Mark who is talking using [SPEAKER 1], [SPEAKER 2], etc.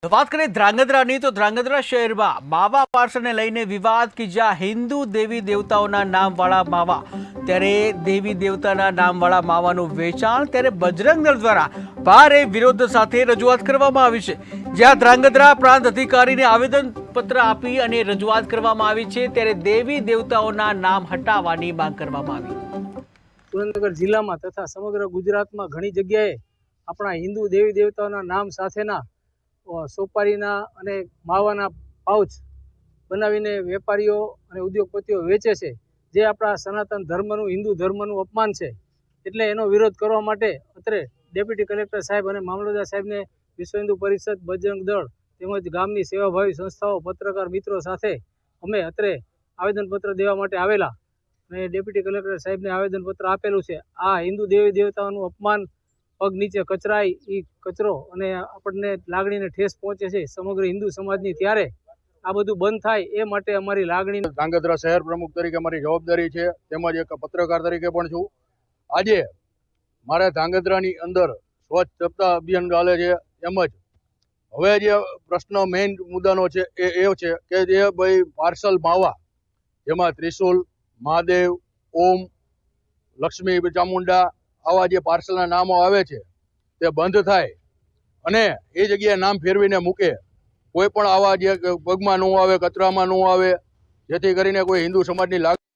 [SPEAKER 1] તો વાત કરીએ ધ્રાંગધ્રાની તો ધ્રાંગધ્રા શહેરમાં માવા પાર્સલને લઈને વિવાદ કે જ્યાં હિન્દુ દેવી દેવતાઓના નામવાળા માવા ત્યારે દેવી દેવતાના નામવાળા માવાનું વેચાણ ત્યારે બજરંગ દળ દ્વારા ભારે વિરોધ સાથે રજૂઆત કરવામાં આવી છે। જ્યાં ધ્રાંગધ્રા પ્રાંત અધિકારીને આવેદનપત્ર આપી અને રજૂઆત કરવામાં આવી છે ત્યારે દેવી દેવતાઓના નામ હટાવવાની માંગ કરવામાં આવી।
[SPEAKER 2] સુરેન્દ્રનગર જિલ્લામાં તથા સમગ્ર ગુજરાતમાં ઘણી જગ્યાએ આપણા હિન્દુ દેવી દેવતાઓના નામ સાથેના સોપારીના અને માવાના પાઉચ બનાવીને વેપારીઓ અને ઉદ્યોગપતિઓ વેચે છે, જે આપણા સનાતન ધર્મનું હિન્દુ ધર્મનું અપમાન છે। એટલે એનો વિરોધ કરવા માટે અત્રે ડેપ્યુટી કલેક્ટર સાહેબ અને મામલતદાર સાહેબને વિશ્વ હિન્દુ પરિષદ, બજરંગ દળ તેમજ ગામની સેવાભાવી સંસ્થાઓ, પત્રકાર મિત્રો સાથે અમે અત્રે આવેદનપત્ર દેવા માટે આવેલા અને ડેપ્યુટી કલેક્ટર સાહેબને આવેદનપત્ર આપેલું છે। આ હિન્દુ દેવી દેવતાઓનું અપમાન, પગ નીચે કચરાય એ કચરો અને આપણને લાગણીને ઠેસ પહોંચે છે સમગ્ર હિન્દુ સમાજની, ત્યારે આ બધું બંધ થાય એ માટે અમારી લાગણી।
[SPEAKER 3] ધ્રાંગધ્રા શહેર પ્રમુખ તરીકે મારી જવાબદારી છે, તેમજ એક પત્રકાર તરીકે પણ છું। આજે મારે ધ્રાંગધ્રાની અંદર સ્વચ્છ સપ્તાહ અભિયાન ચાલે છે, તેમજ હવે જે પ્રશ્ન મેઇન મુદ્દાનો છે એ છે કે જે ભાઈ પાર્સલ માવા જેમાં ત્રિશુલ, મહાદેવ, ઓમ, લક્ષ્મી, ચામુંડા આવા જે પાર્સલના નામો આવે છે તે બંધ થાય અને એ જગ્યાએ નામ ફેરવીને મૂકે। કોઈ પણ આવા જે પગમાં ન આવે, કચરામાં ન આવે, જેથી કરીને કોઈ હિન્દુ સમાજની લાગણી